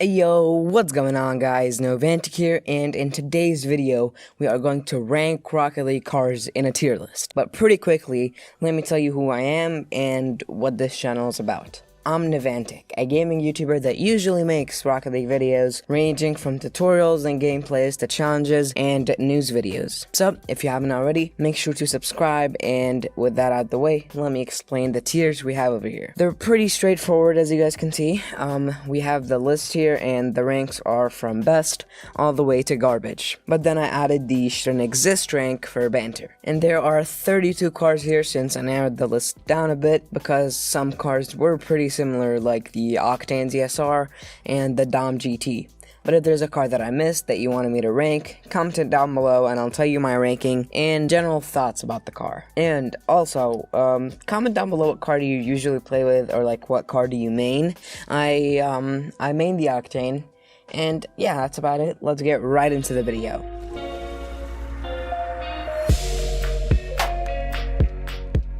Hey yo, what's going on guys, Knovantic here, and in today's video, we are going to rank Rocket League cars in a tier list. But pretty quickly, let me tell you who I am and what this channel is about. I'm Knovantic, a gaming YouTuber that usually makes Rocket League videos, ranging from tutorials and gameplays to challenges and news videos. So, if you haven't already, make sure to subscribe, and with that out the way, let me explain the tiers we have over here. They're pretty straightforward, as you guys can see. We have the list here, and the ranks are from best all the way to garbage. But then I added the shouldn't exist rank for banter. And there are 32 cars here since I narrowed the list down a bit because some cars were pretty similar, like the Octane ZSR and the Dom GT. But if there's a car that I missed that you wanted me to rank, comment it down below and I'll tell you my ranking and general thoughts about the car. And also, comment down below what car do you usually play with, or like what car do you main. I main the Octane, and yeah, that's about it. Let's get right into the video.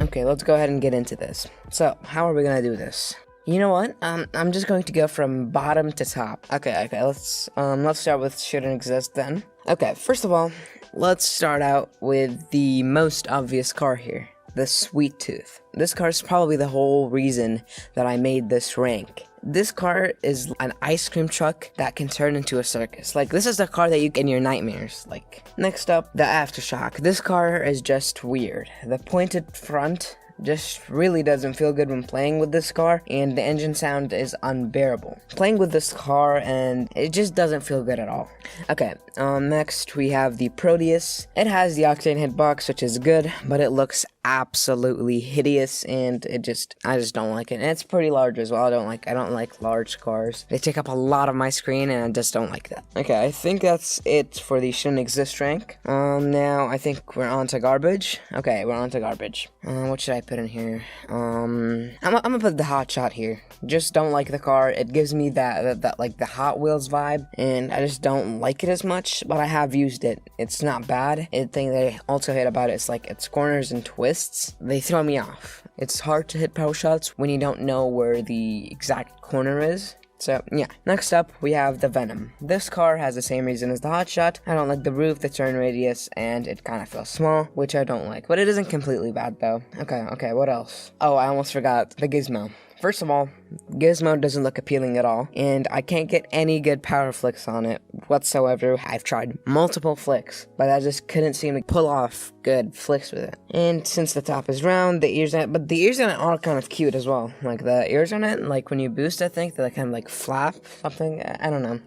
Okay, let's go ahead and get into this. So, how are we gonna do this? You know what? I'm just going to go from bottom to top. Okay, let's start with shouldn't exist then. Okay, first of all, let's start out with the most obvious car here, the Sweet Tooth. This car is probably the whole reason that I made this rank. This car is an ice cream truck that can turn into a circus. Like, this is the car that you get in your nightmares. Like, next up, the Aftershock. This car is just weird. The pointed front just really doesn't feel good when playing with this car, and the engine sound is unbearable. Playing with this car, and it just doesn't feel good at all. Okay, next we have the Proteus. It has the Octane hitbox, which is good, but it looks absolutely hideous, and I just don't like it. And it's pretty large as well. I don't like large cars. They take up a lot of my screen, and I just don't like that. Okay, I think that's it for the shouldn't exist rank. Now I think we're on to garbage. Okay, we're on to garbage. What should I put in here? I'm gonna put the hot shot here. Just don't like the car. It gives me that like the Hot Wheels vibe, and I just don't like it as much, but I have used it. It's not bad. The thing that I also hate about it is like its corners and twists. They throw me off. It's hard to hit power shots when you don't know where the exact corner is. So, yeah. Next up, we have the Venom. This car has the same reason as the Hotshot. I don't like the roof, the turn radius, and it kind of feels small, which I don't like. But it isn't completely bad, though. Okay, what else? Oh, I almost forgot the Gizmo. First of all, Gizmo doesn't look appealing at all, and I can't get any good power flicks on it whatsoever. I've tried multiple flicks, but I just couldn't seem to pull off good flicks with it. And since the top is round, the ears on it are kind of cute as well. Like the ears on it, like when you boost, I think they kind of like flap something. I don't know.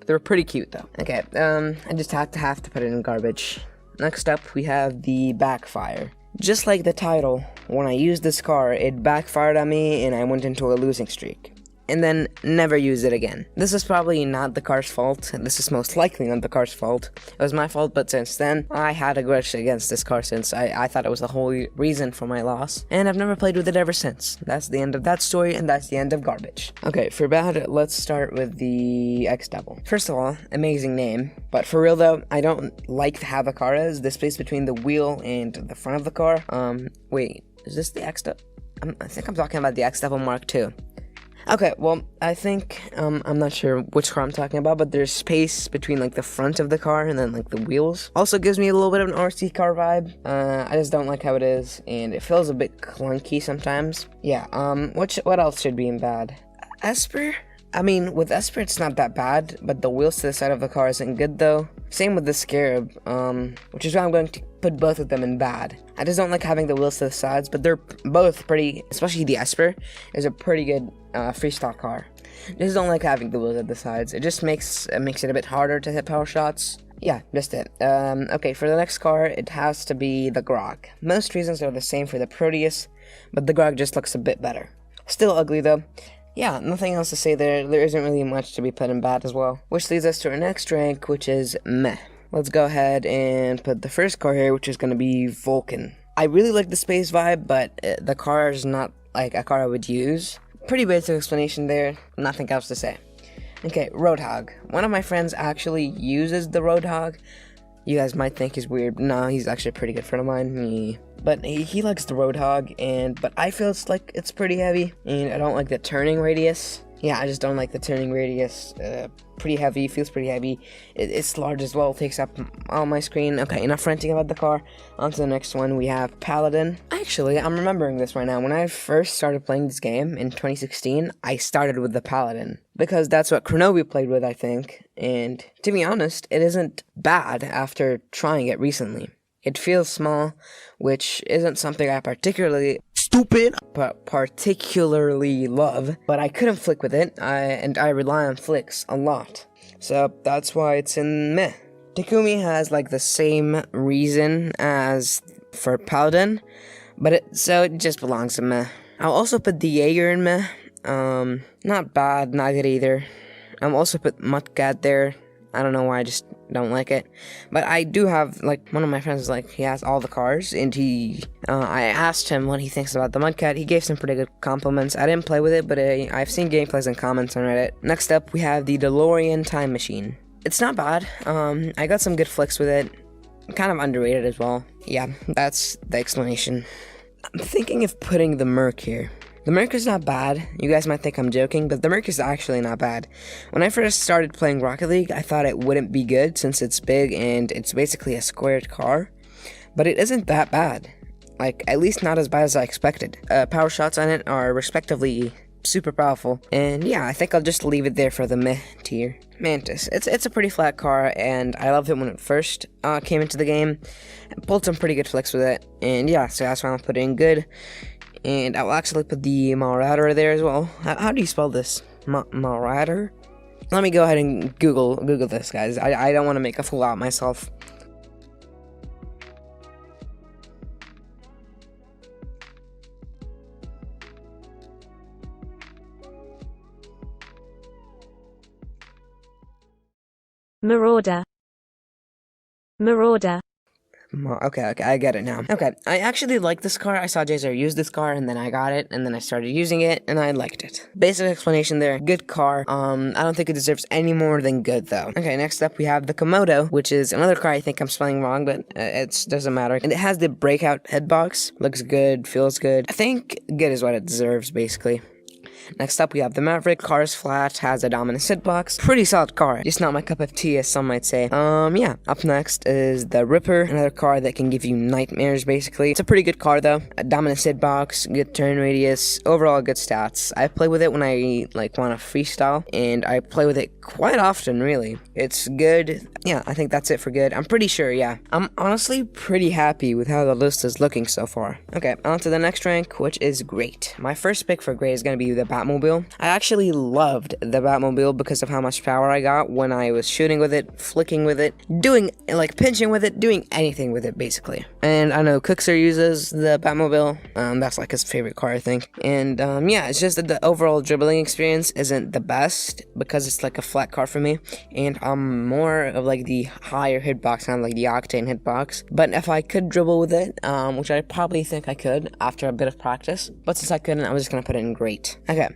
They're pretty cute though. Okay, I just have to put it in garbage. Next up, we have the Backfire. Just like the title, when I used this car, it backfired on me and I went into a losing streak. And then never used it again. This is probably not the car's fault. This is most likely not the car's fault. It was my fault, but since then, I had a grudge against this car since I thought it was the whole reason for my loss. And I've never played with it ever since. That's the end of that story, and that's the end of garbage. Okay, for bad, let's start with the X-Double. First of all, amazing name. But for real though, I don't like how the car is. The space between the wheel and the front of the car. Wait, is this the X-Double? I think I'm talking about the X-Double Mark II. Okay, well, I think, I'm not sure which car I'm talking about, but there's space between, like, the front of the car and then, like, the wheels. Also gives me a little bit of an RC car vibe. I just don't like how it is, and it feels a bit clunky sometimes. Yeah, what else should be in bad? Esper? I mean, with Esper, it's not that bad, but the wheels to the side of the car isn't good, though. Same with the Scarab, which is why I'm going to put both of them in bad. I just don't like having the wheels to the sides, but they're both pretty, especially the Esper is a pretty good freestyle car. Just don't like having the wheels at the sides. It just makes it a bit harder to hit power shots. Yeah, just it. Okay, for the next car, it has to be the Grog. Most reasons are the same for the Proteus, but the Grog just looks a bit better. Still ugly, though. Yeah, nothing else to say there. There isn't really much to be put in bad as well. Which leads us to our next rank, which is meh. Let's go ahead and put the first car here, which is going to be Vulcan. I really like the space vibe, but the car is not like a car I would use. Pretty basic explanation there. Nothing else to say. Okay, Roadhog. One of my friends actually uses the Roadhog. You guys might think he's weird. No, he's actually a pretty good friend of mine. But he likes the Roadhog, but I feel it's pretty heavy, and I don't like the turning radius. Yeah, I just don't like the turning radius. Pretty heavy, feels pretty heavy. It's large as well, takes up all my screen. Okay, enough ranting about the car. On to the next one, we have Paladin. Actually, I'm remembering this right now. When I first started playing this game in 2016, I started with the Paladin. Because that's what Kronobi played with, I think. And to be honest, it isn't bad after trying it recently. It feels small, which isn't something I particularly love, but I couldn't flick with it, and I rely on flicks a lot. So that's why it's in meh. Takumi has like the same reason as for Paladin, but it just belongs in meh. I'll also put the Jaeger in meh. Not bad, not good either. I'll also put Mudcat there. I don't know why, I just don't like it. But I do have, like, one of my friends, like, he has all the cars, and I asked him what he thinks about the Mudcat. He gave some pretty good compliments. I didn't play with it, but I've seen gameplays and comments on Reddit. Next up, we have the DeLorean Time Machine. It's not bad. I got some good flicks with it. Kind of underrated as well. Yeah, that's the explanation. I'm thinking of putting the Merc here. The Merc is not bad. You guys might think I'm joking, but the Merc is actually not bad. When I first started playing Rocket League, I thought it wouldn't be good since it's big and it's basically a squared car. But it isn't that bad. Like, at least not as bad as I expected. Power shots on it are respectively super powerful. And yeah, I think I'll just leave it there for the meh tier. Mantis. It's a pretty flat car, and I loved it when it first came into the game. I pulled some pretty good flicks with it. And yeah, so that's why I'll put it in good. And I'll actually put the Marauder there as well. How do you spell this? Marauder? Let me go ahead and Google this, guys. I don't want to make a fool out of myself. Marauder. Marauder. Okay, I get it now. Okay, I actually like this car. I saw Jazer use this car, and then I got it, and then I started using it, and I liked it. Basic explanation there. Good car. I don't think it deserves any more than good, though. Okay, next up we have the Komodo, which is another car I think I'm spelling wrong, but it doesn't matter. And it has the breakout head box. Looks good, feels good. I think good is what it deserves, basically. Next up, we have the Maverick. Car is flat, has a dominant hitbox. Pretty solid car, just not my cup of tea, as some might say. Yeah. Up next is the Ripper, another car that can give you nightmares, basically. It's a pretty good car, though. A dominant hitbox, good turn radius, overall good stats. I play with it when I, like, want to freestyle, and I play with it quite often, really. It's good. Yeah, I think that's it for good. I'm pretty sure, yeah. I'm honestly pretty happy with how the list is looking so far. Okay, on to the next rank, which is great. My first pick for great is going to be the Batmobile. I actually loved the Batmobile because of how much power I got when I was shooting with it, flicking with it, doing, like, pinching with it, doing anything with it, basically. And I know Cookser uses the Batmobile. That's, like, his favorite car, I think. And, yeah, it's just that the overall dribbling experience isn't the best because it's, like, a flat car for me. And I'm more of, like, the higher hitbox, kind of like the Octane hitbox. But if I could dribble with it, which I probably think I could after a bit of practice, but since I couldn't, I was just gonna put it in great. Okay,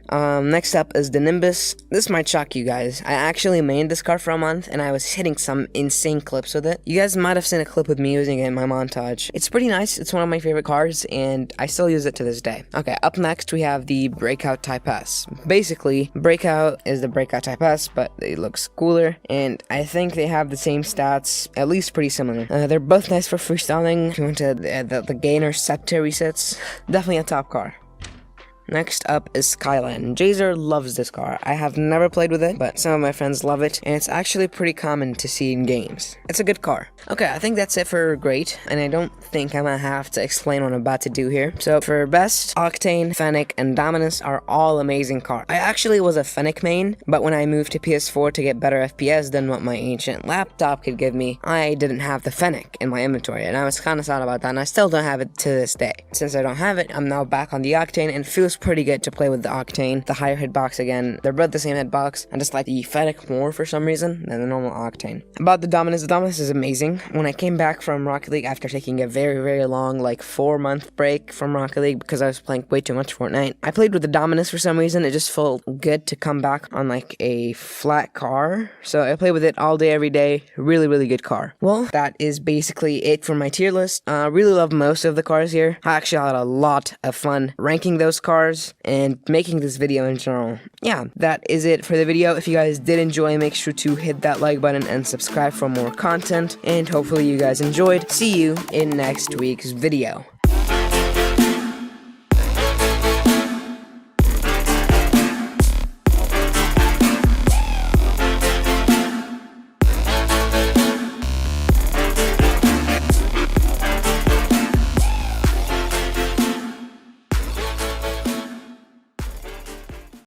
next up is the Nimbus. This might shock you guys. I actually mained this car for a month, and I was hitting some insane clips with it. You guys might have seen a clip with me using it in my montage. It's pretty nice. It's one of my favorite cars, and I still use it to this day. Okay, up next we have the Breakout Type S. Basically, Breakout is the Breakout Type S, but it looks cooler, and I think they have the same stats, at least pretty similar. They're both nice for freestyling. If you want to the gainer scepter resets, definitely a top car. Next up is Skyline. Jazer loves this car. I have never played with it, but some of my friends love it, and it's actually pretty common to see in games. It's a good car. Okay, I think that's it for great, and I don't think I'm gonna have to explain what I'm about to do here. So for best, Octane, Fennec, and Dominus are all amazing cars. I actually was a Fennec main, but when I moved to PS4 to get better FPS than what my ancient laptop could give me, I didn't have the Fennec in my inventory, and I was kinda sad about that, and I still don't have it to this day. Since I don't have it, I'm now back on the Octane, and it feels pretty good to play with the Octane. The higher hitbox again. They're both the same hitbox. I just like the Fennec more for some reason than the normal Octane. About the Dominus is amazing. When I came back from Rocket League after taking a very, very long, like 4-month break from Rocket League because I was playing way too much Fortnite, I played with the Dominus for some reason. It just felt good to come back on like a flat car. So I played with it all day, every day. Really, really good car. Well, that is basically it for my tier list. Really love most of the cars here. I actually had a lot of fun ranking those cars. cars and making this video in general. Yeah, that is it for the video. If you guys did enjoy, make sure to hit that like button and subscribe for more content, and hopefully you guys enjoyed. See you in next week's video.